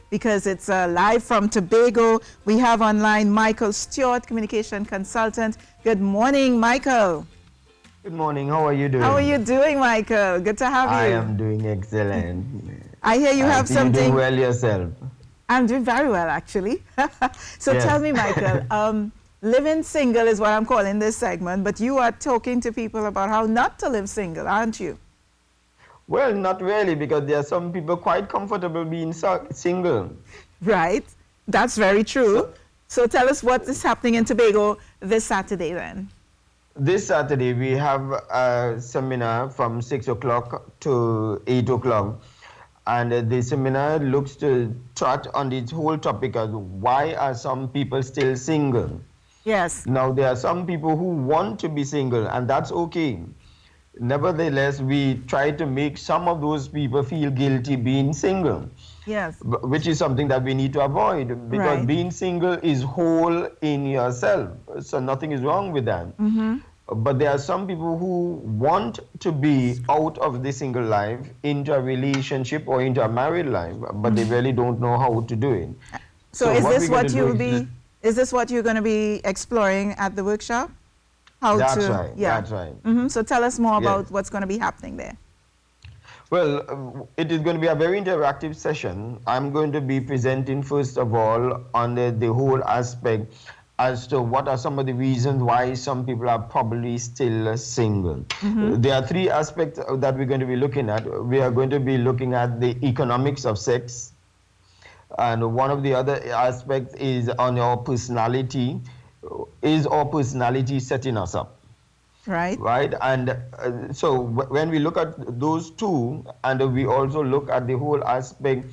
because it's live from Tobago. We have online Michael Stewart, communication consultant. Good morning, Michael. Good morning. How are you doing? How are you doing, Michael? Good to have you. I am doing excellent. I hear you have something. You're doing well yourself. I'm doing very well, actually. So yes. Tell me, Michael, living single is what I'm calling this segment, but you are talking to people about how not to live single, aren't you? Well, not really, because there are some people quite comfortable being single. Right. That's very true. So tell us what is happening in Tobago this Saturday then. This Saturday, we have a seminar from 6 o'clock to 8 o'clock. And the seminar looks to touch on this whole topic of why are some people still single. Yes. Now, there are some people who want to be single, and that's okay. Nevertheless, we try to make some of those people feel guilty being single. Yes. Which is something that we need to avoid, because being single is whole in yourself. So nothing is wrong with that. But there are some people who want to be out of the single life into a relationship or into a married life, but they really don't know how to do it. So is this what you'll be, is this what you're going to be exploring at the workshop? That's right. That's right. So tell us more about what's going to be happening there. Well, it is going to be a very interactive session. I'm going to be presenting, first of all, on the whole aspect as to what are some of the reasons why some people are probably still single. There are three aspects that we're going to be looking at. We are going to be looking at the economics of sex. And one of the other aspects is on our personality. Is our personality setting us up? Right. Right. And so when we look at those two, and we also look at the whole aspect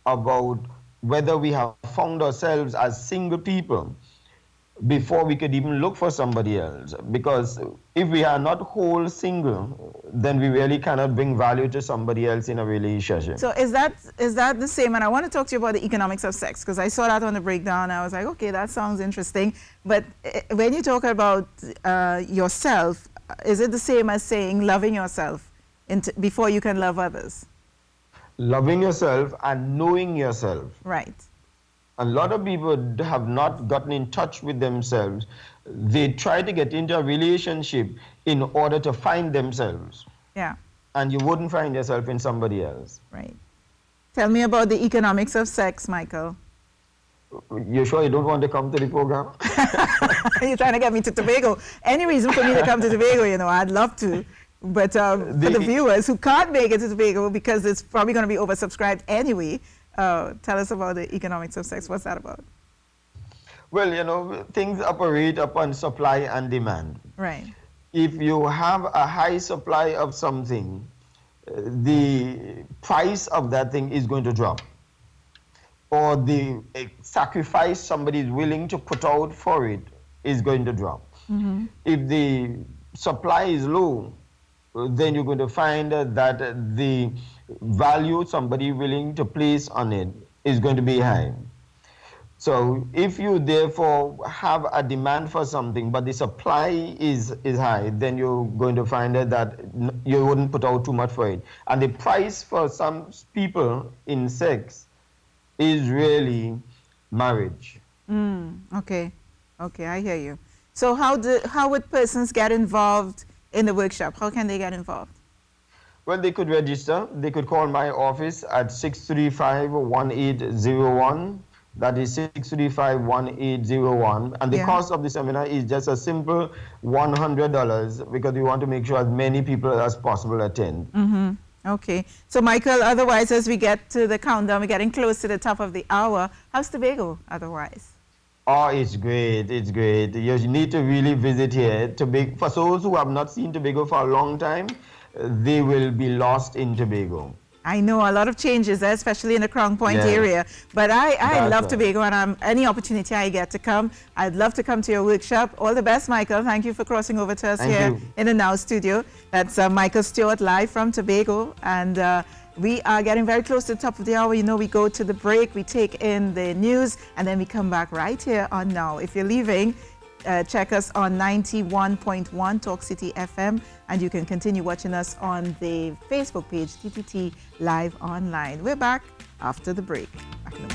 about whether we have found ourselves as single people before we could even look for somebody else. Because if we are not whole single, then we really cannot bring value to somebody else in a relationship. So is that the same? And I want to talk to you about the economics of sex, because I saw that on the breakdown. I was like, okay, that sounds interesting. But when you talk about yourself, is it the same as saying loving yourself before you can love others? Loving yourself and knowing yourself. Right. A lot of people have not gotten in touch with themselves. They try to get into a relationship in order to find themselves. Yeah. And you wouldn't find yourself in somebody else. Right. Tell me about the economics of sex, Michael. You sure you don't want to come to the program? You're trying to get me to Tobago. Any reason for me to come to Tobago, you know, I'd love to. But for the viewers who can't make it to Tobago because it's probably going to be oversubscribed anyway, tell us about the economics of sex. What's that about? Well, you know, things operate upon supply and demand. Right. If you have a high supply of something, the price of that thing is going to drop. Or the sacrifice somebody is willing to put out for it is going to drop. If the supply is low, then you're going to find that the value somebody willing to place on it is going to be high. So if you therefore have a demand for something, but the supply is high, then you're going to find that you wouldn't put out too much for it. And the price for some people in sex is really marriage. Okay. Okay, I hear you. So how would persons get involved in the workshop? How can they get involved? Well, they could register. They could call my office at 635-1801. That is 635-1801. And the cost of the seminar is just a simple $100 because we want to make sure as many people as possible attend. Okay. So, Michael, otherwise, as we get to the countdown, we're getting close to the top of the hour. How's Tobago otherwise? Oh, it's great. It's great. You need to really visit here. For those who have not seen Tobago for a long time, they will be lost in Tobago. I know a lot of changes, especially in the Crown Point area. But I love Tobago, and any opportunity I get to come, I'd love to come to your workshop. All the best, Michael. Thank you for crossing over to us here in the Now studio. That's Michael Stewart live from Tobago. And we are getting very close to the top of the hour. You know, we go to the break, we take in the news, and then we come back right here on Now. If you're leaving, check us on 91.1 Talk City FM, and you can continue watching us on the Facebook page, TTT Live Online. We're back after the break. Back in a moment.